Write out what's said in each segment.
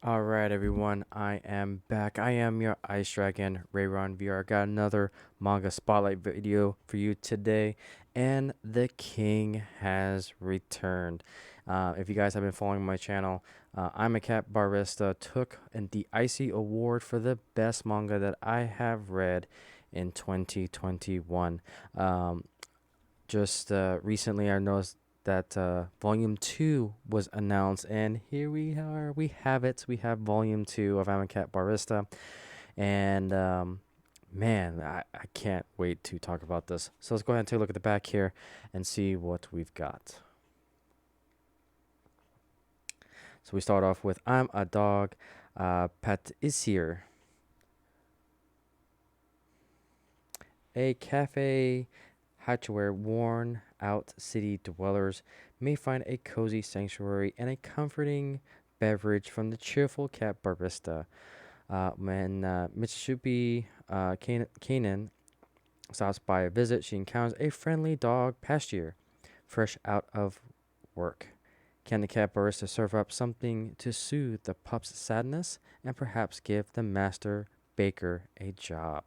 All right, everyone. I am back. I am your Ice Dragon, Rayron VR. Got another manga spotlight video for you today, and the king has returned. If you guys have been following my channel, I'm a cat barista. Took the Icy Award for the best manga that I have read in 2021. Um, just recently, I noticed that Volume 2 was announced, and here we are. We have it. We have Volume 2 of Amacat Barista, and man, I can't wait to talk about this. So let's go ahead and take a look at the back here and see what we've got. So we start off with I'm a dog, Pat is here. A cafe hatch where worn out city dwellers may find a cozy sanctuary and a comforting beverage from the cheerful cat barista. When Mitsubi Kanan stops by a visit, she encounters a friendly dog pasture, fresh out of work. Can the cat barista serve up something to soothe the pup's sadness and perhaps give the master baker a job?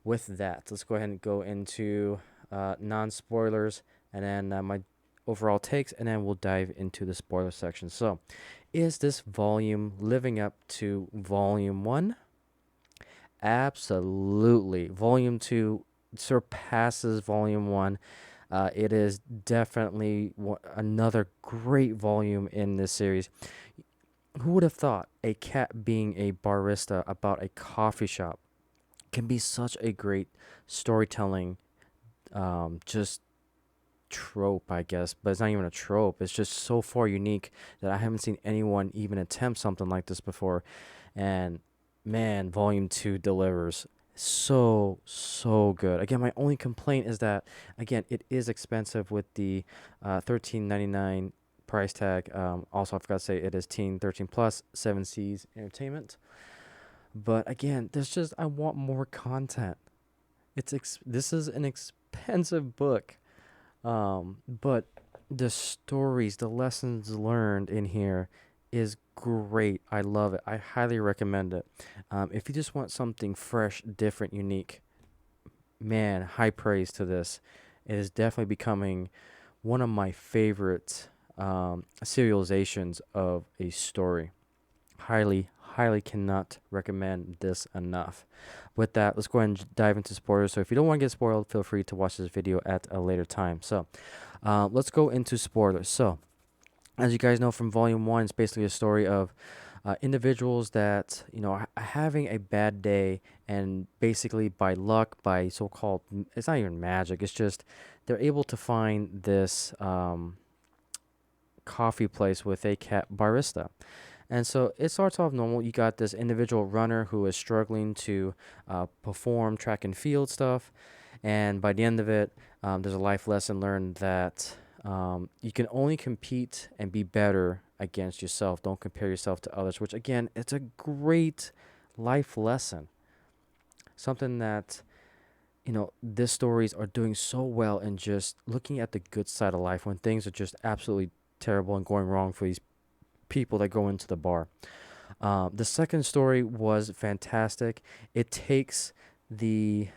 With that, let's go ahead and go into non spoilers and then my overall takes, and then we'll dive into the spoiler section. So, is this volume living up to volume one? Absolutely. Volume two surpasses volume one. It is definitely another great volume in this series. Who would have thought a cat being a barista about a coffee shop can be such a great storytelling just trope, I guess, but it's not even a trope. It's just so far unique that I haven't seen anyone even attempt something like this before. And man, Volume 2 delivers so good. Again, my only complaint is that again, it is expensive with the 13.99 price tag. Also, I forgot to say it is teen 13 plus 7 C's entertainment. But again, there's just I want more content. This is an expensive book, but the stories, the lessons learned in here is great. I love it. I highly recommend it. If you just want something fresh, different, unique, man, high praise to this. It is definitely becoming one of my favorite serializations of a story. Highly cannot recommend this enough. With that, let's go ahead and dive into spoilers. So if you don't want to get spoiled, feel free to watch this video at a later time. So let's go into spoilers. So as you guys know from volume one, it's basically a story of individuals that having a bad day, and basically by luck, by so-called, it's not even magic, it's just they're able to find this coffee place with a cat barista. And so it starts off normal. You got this individual runner who is struggling to perform track and field stuff. And by the end of it, there's a life lesson learned that you can only compete and be better against yourself. Don't compare yourself to others, which, again, it's a great life lesson. Something that, these stories are doing so well in just looking at the good side of life when things are just absolutely terrible and going wrong for these people that go into the bar. The second story was fantastic. It takes the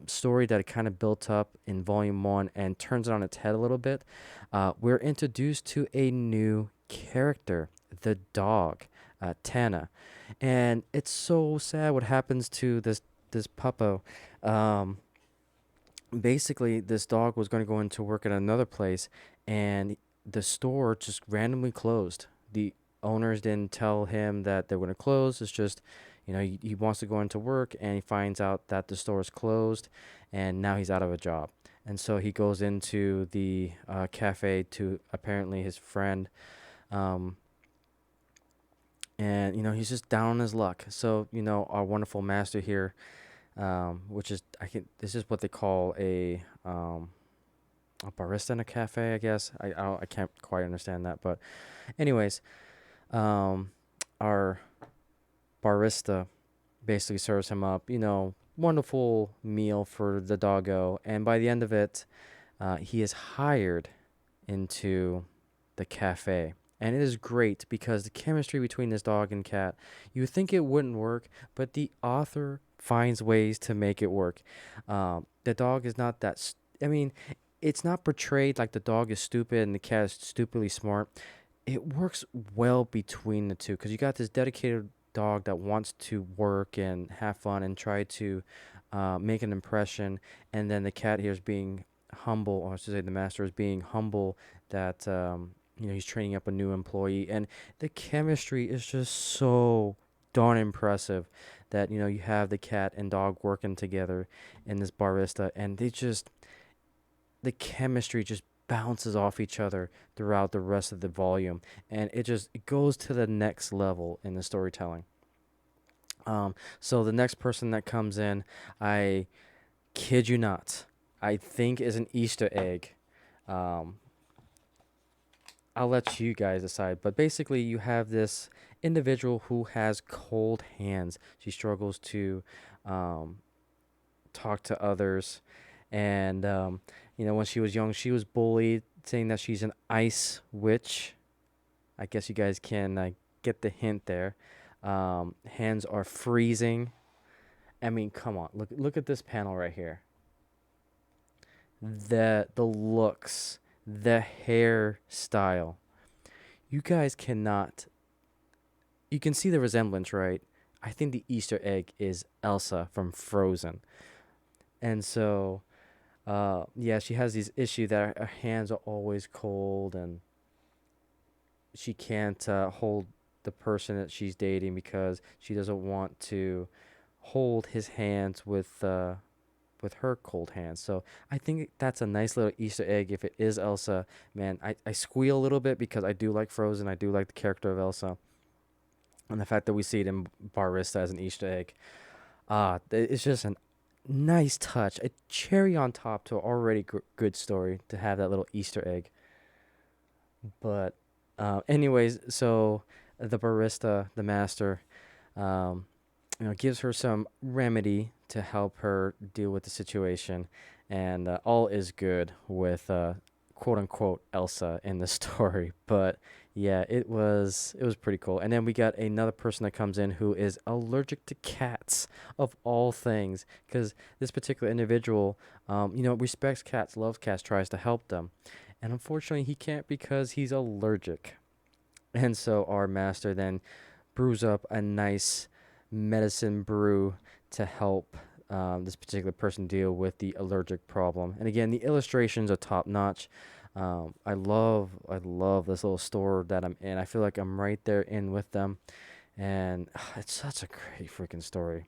story that it kind of built up in volume one and turns it on its head a little bit. We're introduced to a new character, the dog, Tana, and it's so sad what happens to this puppo. Um, Basically, this dog was going to go into work at another place, and the store just randomly closed. The owners didn't tell him that they were going to close. It's just, he wants to go into work, and he finds out that the store is closed, and now he's out of a job. And so he goes into the cafe to apparently his friend, um, and he's just down on his luck. So our wonderful master here, which is this is what they call a barista in a cafe, I guess. I can't quite understand that, but anyways, um, our barista basically serves him up, wonderful meal for the doggo, and by the end of it, he is hired into the cafe. And it is great because the chemistry between this dog and cat, you would think it wouldn't work, but the author finds ways to make it work. The dog is not that, I mean, it's not portrayed like the dog is stupid and the cat is stupidly smart. It works well between the two because you got this dedicated dog that wants to work and have fun and try to make an impression, and then the cat here is being humble, or I should say, the master is being humble that he's training up a new employee, and the chemistry is just so darn impressive that you have the cat and dog working together in this barista, and the chemistry just bounces off each other throughout the rest of the volume, and it goes to the next level in the storytelling. So the next person that comes in, I kid you not, I think is an Easter egg. Um, I'll let you guys decide, but basically you have this individual who has cold hands. She struggles to um, talk to others, and when she was young, she was bullied, saying that she's an ice witch. I guess you guys can get the hint there. Hands are freezing. I mean, come on, look at this panel right here. The looks, the hairstyle. You guys cannot. You can see the resemblance, right? I think the Easter egg is Elsa from Frozen, and so yeah, she has these issues that her hands are always cold and she can't hold the person that she's dating because she doesn't want to hold his hands with her cold hands. So I think that's a nice little Easter egg. If it is Elsa, man, I squeal a little bit because I do like Frozen. I do like the character of Elsa, and the fact that we see it in Barista as an Easter egg. It's just a nice touch, a cherry on top to an already good story to have that little Easter egg. But anyways, so the barista, the master, um, gives her some remedy to help her deal with the situation, and all is good with quote unquote Elsa in the story. But yeah, it was pretty cool. And then we got another person that comes in who is allergic to cats of all things, because this particular individual, respects cats, loves cats, tries to help them, and unfortunately he can't because he's allergic. And so our master then brews up a nice medicine brew to help this particular person deal with the allergic problem. And again, the illustrations are top notch. I love this little store that I'm in. I feel like I'm right there in with them, and it's such a great freaking story.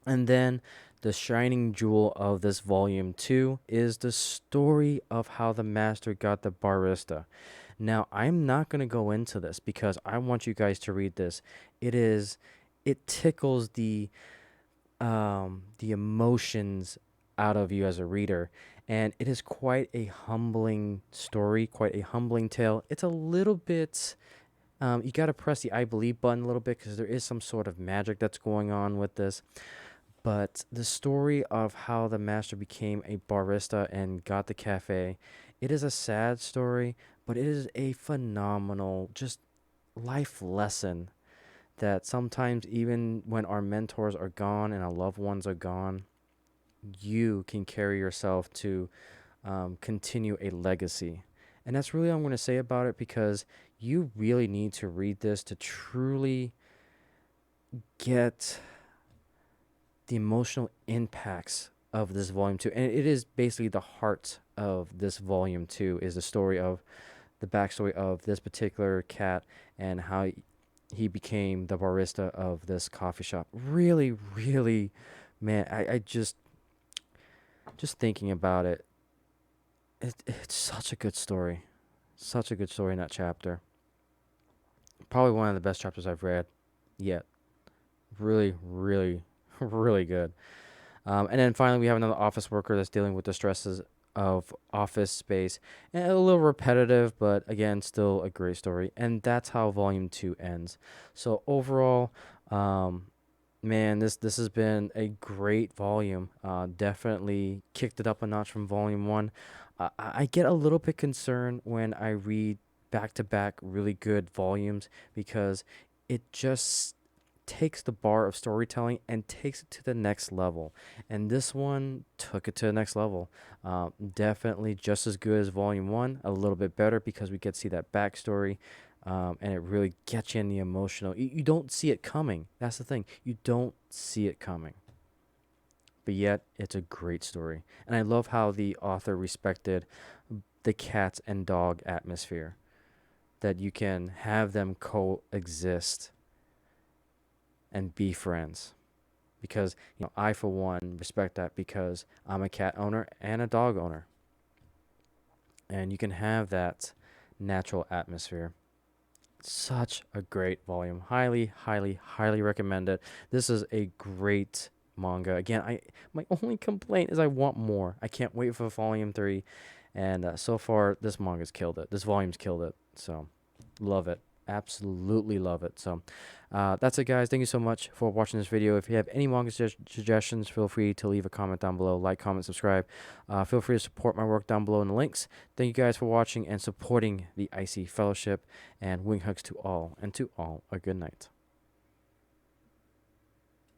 And then the shining jewel of this volume two is the story of how the master got the barista. Now, I'm not going to go into this because I want you guys to read this. It tickles the emotions out of you as a reader, and it is quite a humbling story, quite a humbling tale. It's a little bit you got to press the I believe button a little bit because there is some sort of magic that's going on with this. But the story of how the master became a barista and got the cafe, it is a sad story, but it is a phenomenal, just life lesson that sometimes, even when our mentors are gone and our loved ones are gone, you can carry yourself to continue a legacy. And that's really all I'm going to say about it, because you really need to read this to truly get the emotional impacts of this volume 2. And it is basically the heart of this volume 2 is the story of the backstory of this particular cat and how he became the barista of this coffee shop. Really, really, man, I just thinking about it, it's such a good story. Such a good story in that chapter. Probably one of the best chapters I've read yet. Really, really, really good. And then finally, we have another office worker that's dealing with the stresses of office space. And a little repetitive, but again, still a great story. And that's how volume 2 ends. So overall, um, man, this has been a great volume. Definitely kicked it up a notch from volume 1. I get a little bit concerned when I read back to back really good volumes because it just takes the bar of storytelling and takes it to the next level. And this one took it to the next level. Definitely just as good as Volume 1, a little bit better because we get to see that backstory. And it really gets you in the emotional. You don't see it coming. That's the thing. You don't see it coming. But yet, it's a great story. And I love how the author respected the cat and dog atmosphere, that you can have them coexist and be friends. Because, I, for one, respect that because I'm a cat owner and a dog owner. And you can have that natural atmosphere. Such a great volume. Highly, highly, highly recommend it. This is a great manga. Again, my only complaint is I want more. I can't wait for volume 3. And so far, this manga's killed it. This volume's killed it. So, love it. Absolutely love it. So, that's it, guys. Thank you so much for watching this video. If you have any manga suggestions, feel free to leave a comment down below. Like, comment, subscribe. Feel free to support my work down below in the links. Thank you guys for watching and supporting the Icy Fellowship. And wing hugs to all, and to all a good night.